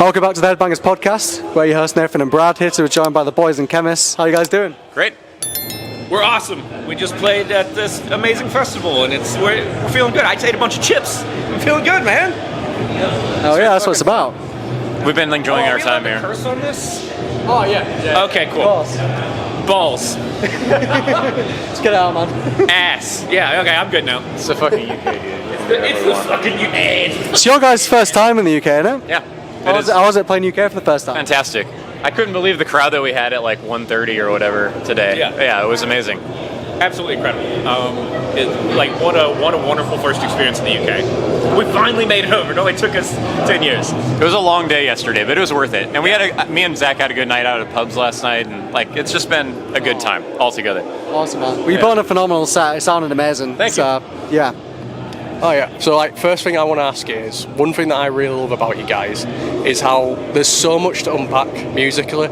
Welcome back to the Headbangers Podcast, where your hosts Nathan and Brad here, we're joined by the boys in Khemmis. How are you guys doing? Great. We're awesome. We just played at this amazing festival, and we're feeling good. I ate a bunch of chips. I'm feeling good, man. Oh yeah, that's what it's about. We've been enjoying our time here. Curse on this? Oh yeah. Okay, cool. Balls. Let's get it out, man. Ass. Yeah. Okay, I'm good now. It's the fucking UK, dude. It's the fucking UK. It's your guys' first time in the UK, isn't it? Yeah. How was it playing UK for the first time? Fantastic. I couldn't believe the crowd that we had at like 1:30 or whatever today. Yeah, it was amazing. Absolutely incredible. What a wonderful first experience in the UK. We finally made it over. It only took us 10 years. It was a long day yesterday, but it was worth it. And me and Zach had a good night out at pubs last night, and it's just been a good time altogether. Awesome, man. Well, you put on a phenomenal set. It sounded amazing. Thank you. Yeah. Oh yeah, so first thing I want to ask is, one thing that I really love about you guys is how there's so much to unpack musically.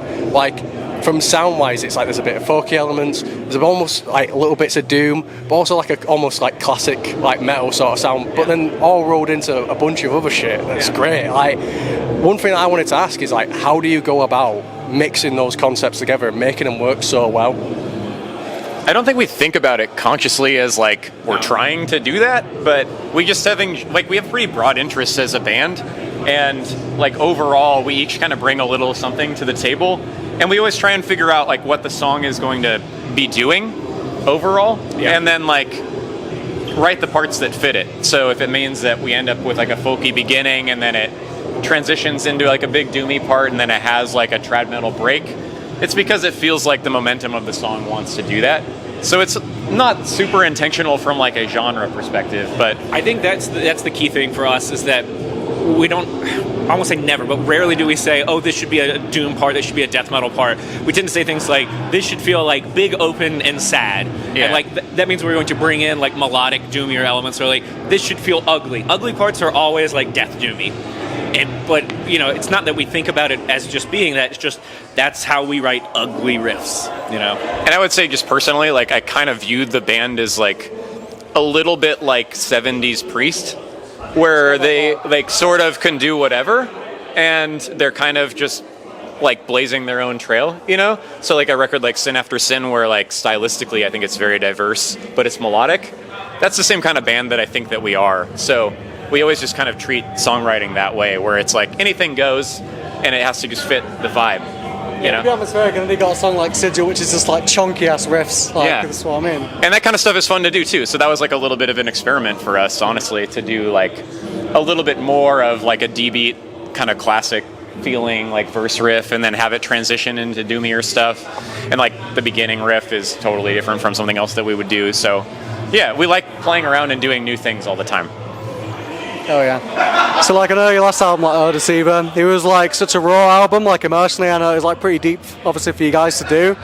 From sound-wise, it's there's a bit of folky elements, there's almost little bits of doom, but also almost classic metal sort of sound, but then all rolled into a bunch of other shit that's great. One thing that I wanted to ask is how do you go about mixing those concepts together and making them work so well? I don't think we think about it consciously as we're trying to do that, but we just we have pretty broad interests as a band, and overall we each kind of bring a little something to the table, and we always try and figure out what the song is going to be doing overall, and then write the parts that fit it. So if it means that we end up with a folky beginning and then it transitions into a big doomy part and then it has a trad metal break, it's because it feels like the momentum of the song wants to do that. So it's not super intentional from a genre perspective, but I think that's the key thing for us is that we don't, I won't say never, but rarely do we say, oh, this should be a doom part, this should be a death metal part. We tend to say things like, this should feel big, open, and sad. Yeah. And that means we're going to bring in melodic, doomier elements, or this should feel ugly. Ugly parts are always death doomy. But it's not that we think about it as just being that. It's just that's how we write ugly riffs. And I would say, just personally, I kind of viewed the band as a little bit 70s Priest, where they sort of can do whatever, and they're kind of just blazing their own trail. So a record like Sin After Sin, where stylistically I think it's very diverse, but it's melodic. That's the same kind of band that I think that we are. So we always just kind of treat songwriting that way, where it's anything goes, and it has to just fit the vibe. To be atmospheric, and they got a song like Sigil, which is just chunky ass riffs. That's what I mean. And that kind of stuff is fun to do too. So that was a little bit of an experiment for us, honestly, to do a little bit more of a D-beat kind of classic feeling verse riff, and then have it transition into doomier stuff. And the beginning riff is totally different from something else that we would do. So yeah, we like playing around and doing new things all the time. Oh yeah. So I know your last album, Deceiver, it was such a raw album, emotionally. I know it was pretty deep, obviously, for you guys to do.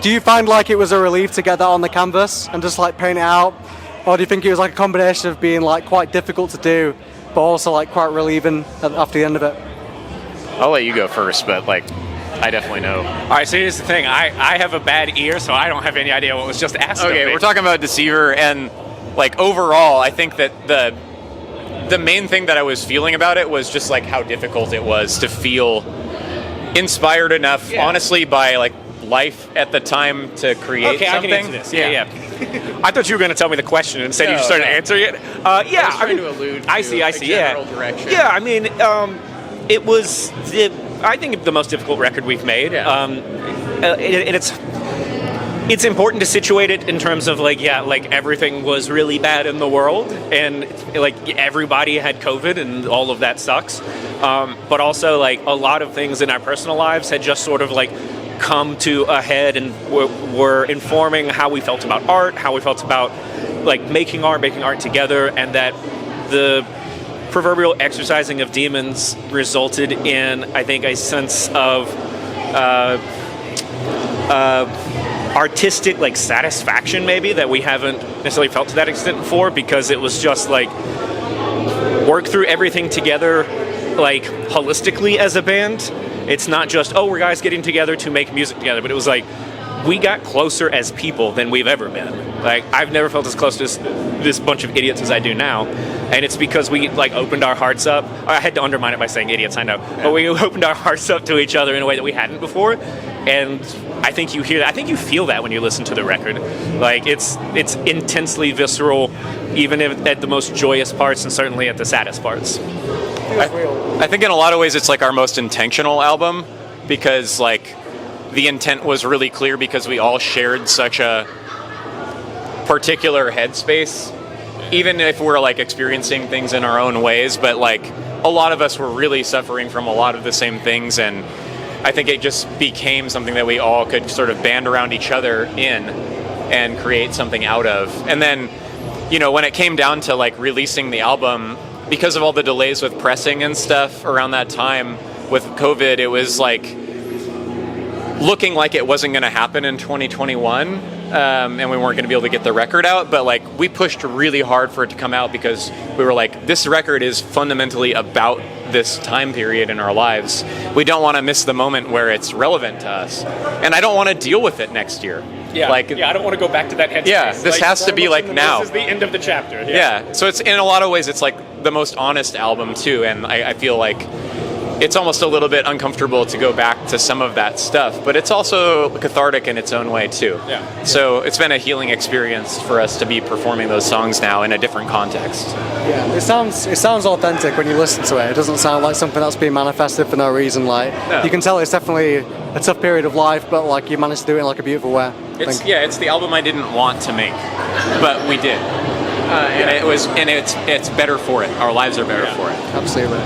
Do you find it was a relief to get that on the canvas and just paint it out, or do you think it was a combination of being quite difficult to do, but also quite relieving after the end of it? I'll let you go first, but I definitely know. All right, so here's the thing. I have a bad ear, so I don't have any idea what was just asked of me. Okay, we're talking about Deceiver, and overall, I think that the main thing that I was feeling about it was just how difficult it was to feel inspired enough, honestly, by life at the time to create something. I can answer this. Yeah. I thought you were going to tell me the question, and instead you just started answering it. I was trying to allude to I see. general direction. Yeah, I mean, it was, I think, the most difficult record we've made. Yeah. And it's important to situate it in terms of everything was really bad in the world, and everybody had COVID and all of that sucks. But also a lot of things in our personal lives had just sort of come to a head and were informing how we felt about art, how we felt about making art together, and that the proverbial exercising of demons resulted in, I think, a sense of artistic satisfaction maybe that we haven't necessarily felt to that extent before, because it was just work through everything together holistically as a band. It's not just, oh, we're guys getting together to make music together, but it was we got closer as people than we've ever been. Like, I've never felt as close to this bunch of idiots as I do now, and it's because we like opened our hearts up. I had to undermine it by saying idiots, I know, but we opened our hearts up to each other in a way that we hadn't before, and I think you hear that. I think you feel that when you listen to the record. Like, it's intensely visceral, even if at the most joyous parts, and certainly at the saddest parts. I think in a lot of ways it's like our most intentional album, because like the intent was really clear because we all shared such a particular headspace, even if we're like experiencing things in our own ways, but like a lot of us were really suffering from a lot of the same things, and I think it just became something that we all could sort of band around each other in and create something out of. And then, you know, when it came down to like releasing the album, because of all the delays with pressing and stuff around that time with COVID, it was like looking like it wasn't going to happen in 2021, and we weren't going to be able to get the record out. But like, we pushed really hard for it to come out because we were like, this record is fundamentally about this time period in our lives. We don't want to miss the moment where it's relevant to us, and I don't want to deal with it next year. Yeah, like, I don't want to go back to that headspace. Yeah, this has to be like now. This is the end of the chapter. Yeah, so it's in a lot of ways it's like the most honest album too, and I feel like it's almost a little bit uncomfortable to go back to some of that stuff, but it's also cathartic in its own way too. Yeah. So it's been a healing experience for us to be performing those songs now in a different context. Yeah, it sounds authentic when you listen to it. It doesn't sound like something that's being manifested for no reason. Like, no. You can tell it's definitely a tough period of life, but like you managed to do it in like a beautiful way. It's the album I didn't want to make, but we did, and it's better for it. Our lives are better for it. Absolutely.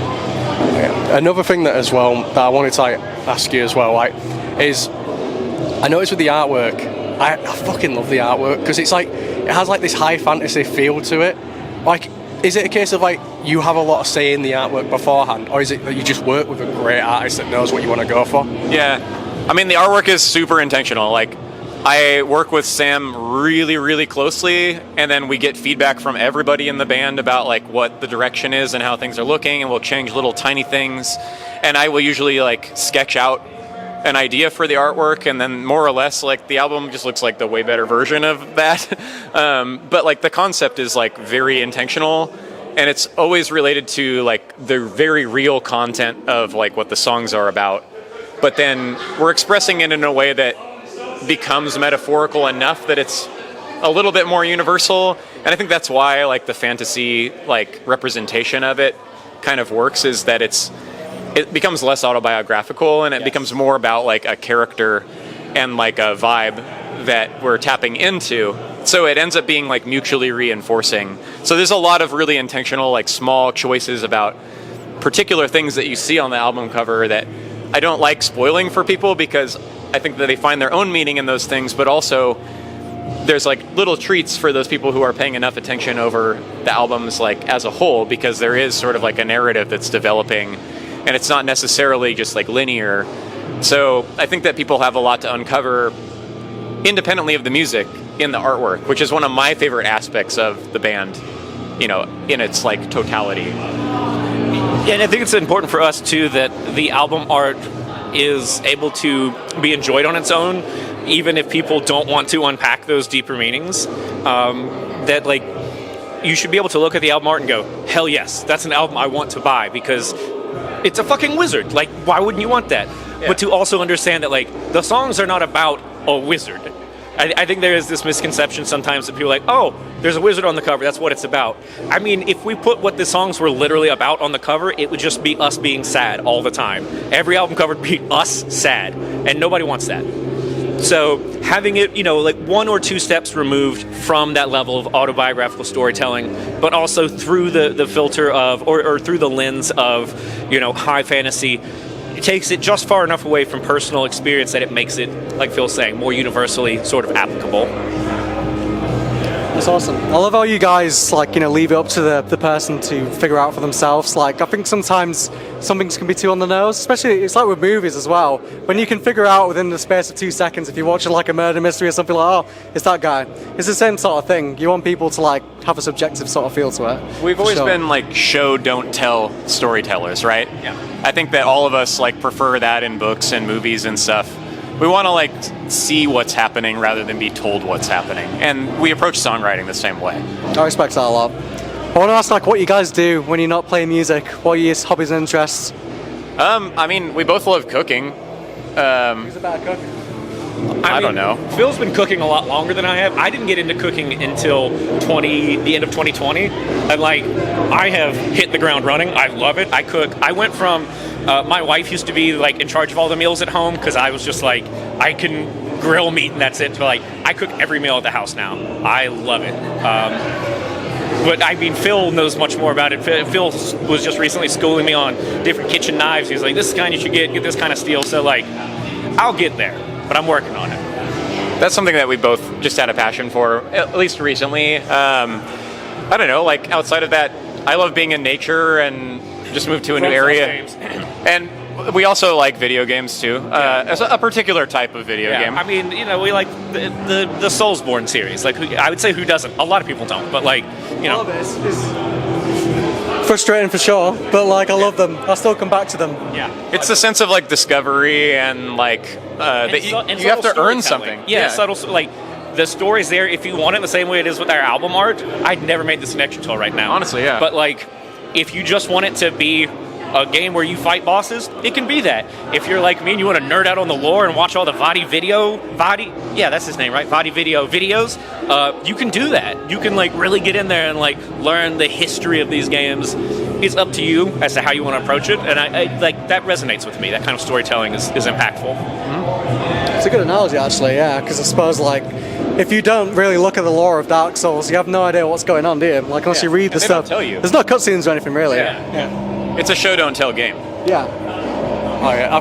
Another thing that as well that I wanted to ask you as well, like, is I noticed with the artwork, I fucking love the artwork because it's like it has like this high fantasy feel to it. Like, is it a case of like you have a lot of say in the artwork beforehand, or is it that you just work with a great artist that knows what you want to go for? Yeah, I mean the artwork is super intentional. Like, I work with Sam really, really closely, and then we get feedback from everybody in the band about like what the direction is and how things are looking, and we'll change little tiny things. And I will usually like sketch out an idea for the artwork, and then more or less like the album just looks like the way better version of that. But like the concept is like very intentional, and it's always related to like the very real content of like what the songs are about. But then we're expressing it in a way that becomes metaphorical enough that it's a little bit more universal, and I think that's why like the fantasy like representation of it kind of works, is that it becomes less autobiographical, and it becomes more about like a character and like a vibe that we're tapping into, so it ends up being like mutually reinforcing. So there's a lot of really intentional like small choices about particular things that you see on the album cover that I don't like spoiling for people, because I think that they find their own meaning in those things, but also there's like little treats for those people who are paying enough attention over the albums like as a whole, because there is sort of like a narrative that's developing, and it's not necessarily just like linear. So I think that people have a lot to uncover independently of the music in the artwork, which is one of my favorite aspects of the band, you know, in its like totality. And I think it's important for us too that the album art is able to be enjoyed on its own, even if people don't want to unpack those deeper meanings. That like you should be able to look at the album art and go, hell yes, that's an album I want to buy because it's a fucking wizard. Like, why wouldn't you want that? Yeah. But to also understand that like the songs are not about a wizard. I think there is this misconception sometimes that people are like, oh, there's a wizard on the cover, that's what it's about. I mean, if we put what the songs were literally about on the cover, it would just be us being sad all the time. Every album cover would be us sad, and nobody wants that. So having it, you know, like one or two steps removed from that level of autobiographical storytelling, but also through the filter of, or through the lens of, you know, high fantasy, it takes it just far enough away from personal experience that it makes it, like Phil's saying, more universally sort of applicable. That's awesome. I love how you guys, like, you know, leave it up to the person to figure out for themselves. Like, I think sometimes some things can be too on the nose, especially, it's like with movies as well. When you can figure out within the space of 2 seconds, if you're watching like a murder mystery or something like, oh, it's that guy. It's the same sort of thing. You want people to like have a subjective sort of feel to it. We've always been like show, don't tell storytellers, right? Yeah. I think that all of us like prefer that in books and movies and stuff. we want to like see what's happening rather than be told what's happening, and we approach songwriting the same way. I respect that a lot. I want to ask like what you guys do when you're not playing music. What are your hobbies and interests? I mean, we both love cooking. Who's a better cook? I don't know. Phil's been cooking a lot longer than I have. I didn't get into cooking until the end of 2020, and like I have hit the ground running. I love it. I cook. I went from my wife used to be like in charge of all the meals at home because I was just like I can grill meat and that's it. So like I cook every meal at the house now. I love it. But I mean, Phil knows much more about it. Phil was just recently schooling me on different kitchen knives. He's like, "This is the kind you should get this kind of steel." So like, I'll get there, but I'm working on it. That's something that we both just had a passion for, at least recently. I don't know, like outside of that, I love being in nature and just moved to a new area. And we also like video games too. As a particular type of video game. I mean, you know, we like the Soulsborne series. Like, I would say who doesn't? A lot of people don't, but like, you know. It's frustrating for sure, but like I love them. I'll still come back to them. Yeah. It's the sense of like discovery and like that you have to earn something. Yeah, subtle, like the story's there. If you want it the same way it is with our album art, I'd never made this connection till right now. Honestly, yeah. But like, if you just want it to be a game where you fight bosses, it can be that. If you're like me and you want to nerd out on the lore and watch all the Vadi, yeah, that's his name, right? Vadi video videos, you can do that. You can like really get in there and like learn the history of these games. It's up to you as to how you want to approach it, and I like that resonates with me. That kind of storytelling is impactful. Mm-hmm. It's a good analogy actually, yeah, because I suppose like if you don't really look at the lore of Dark Souls, you have no idea what's going on, do you? Like unless you read the stuff. Tell you. There's no cutscenes or anything really. Yeah. It's a show don't tell game. Yeah. Oh, yeah. I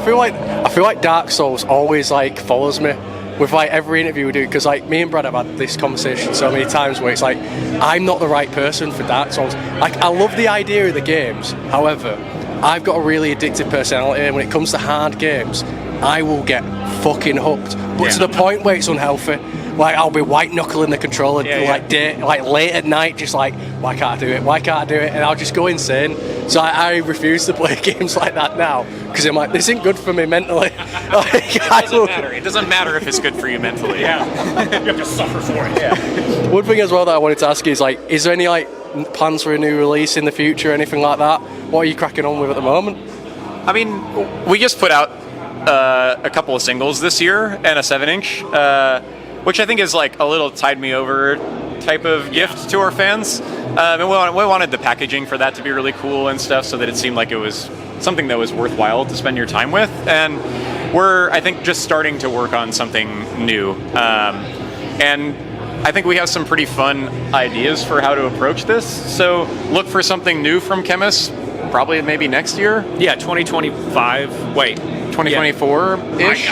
feel like Dark Souls always like follows me with like every interview we do, because like me and Brad have had this conversation so many times where it's like I'm not the right person for Dark Souls. Like I love the idea of the games, however, I've got a really addictive personality, and when it comes to hard games, I will get fucking hooked, but to the point where it's unhealthy. Like I'll be white knuckling the controller like late at night, just like why can't I do it? Why can't I do it? And I'll just go insane. So I refuse to play games like that now because I'm like, this isn't good for me mentally. Like, It doesn't matter if it's good for you mentally. You have to suffer for it. Yeah. One thing as well that I wanted to ask you is like, is there any like plans for a new release in the future, anything like that? What are you cracking on with at the moment? I mean, we just put out a couple of singles this year and a 7-inch. Which I think is like a little tide me over type of gift to our fans. And we wanted the packaging for that to be really cool and stuff, so that it seemed like it was something that was worthwhile to spend your time with. And we're, I think, just starting to work on something new. And I think we have some pretty fun ideas for how to approach this. So look for something new from Khemmis, probably maybe next year. Yeah, 2025. Wait. 2024-ish?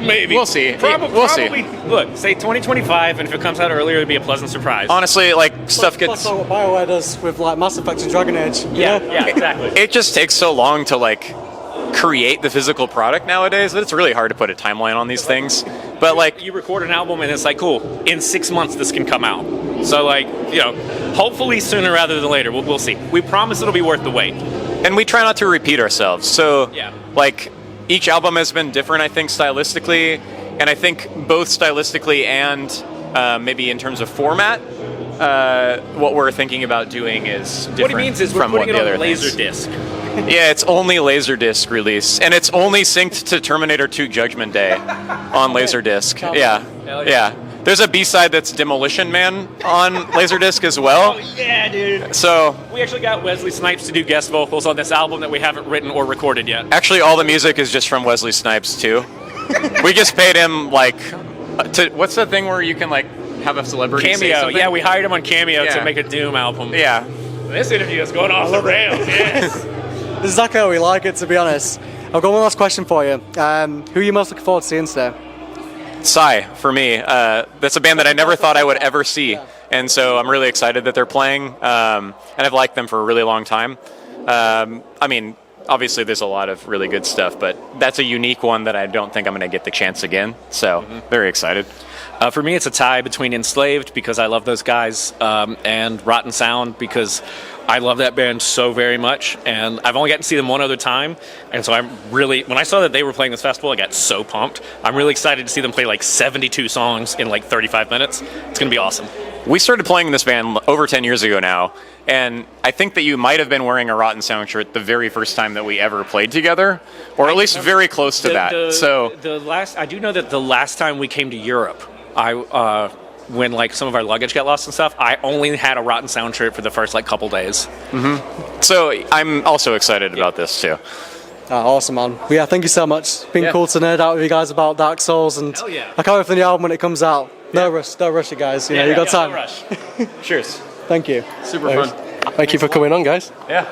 Maybe. We'll see. Probably. See. Look, say 2025, and if it comes out earlier, it'd be a pleasant surprise. Honestly, like, stuff gets... That's what BioWare does with, like, Mass Effect and Dragon Age. Yeah, exactly. It just takes so long to, like, create the physical product nowadays that it's really hard to put a timeline on these things. But, like... You record an album, and it's like, cool, in 6 months this can come out. So, like, you know, hopefully sooner rather than later. We'll see. We promise it'll be worth the wait. And we try not to repeat ourselves. So, like... Each album has been different, I think, stylistically, and I think both stylistically and maybe in terms of format, what we're thinking about doing is different. What he means is we're putting it on Laserdisc. Yeah, it's only Laserdisc release, and it's only synced to Terminator 2 Judgment Day on Laserdisc. Yeah. There's a B-side that's Demolition Man on Laserdisc as well. Oh, yeah, dude. So we actually got Wesley Snipes to do guest vocals on this album that we haven't written or recorded yet. Actually, all the music is just from Wesley Snipes, too. We just paid him, like, what's the thing where you can, like, have a celebrity Cameo. say something? Yeah, we hired him on Cameo to make a Doom album. Yeah. This interview is going off the rails, yes. This is exactly how we like it, to be honest. I've got one last question for you. Who are you most looking forward to seeing today? Psy, for me. That's a band that I never thought I would ever see. And so I'm really excited that they're playing. And I've liked them for a really long time. I mean, obviously there's a lot of really good stuff, but that's a unique one that I don't think I'm going to get the chance again. So very excited. For me, it's a tie between Enslaved, because I love those guys, and Rotten Sound, because I love that band so very much, and I've only gotten to see them one other time, and so I'm really, when I saw that they were playing this festival, I got so pumped. I'm really excited to see them play like 72 songs in like 35 minutes. It's going to be awesome. We started playing this band over 10 years ago now, and I think that you might have been wearing a Rotten Sound shirt the very first time that we ever played together, or at least very close to that. I do know that the last time we came to Europe, when like some of our luggage got lost and stuff, I only had a Rotten Sound shirt for the first like couple days. So I'm also excited about this too. Awesome, man. Well, yeah, thank you so much. It's been cool to nerd out with you guys about Dark Souls, and Hell yeah. I can't wait for the new album when it comes out. No rush it, guys. You know, you got time. No rush. Cheers. Thank you. Super fun. Thank you for coming on, guys. Yeah.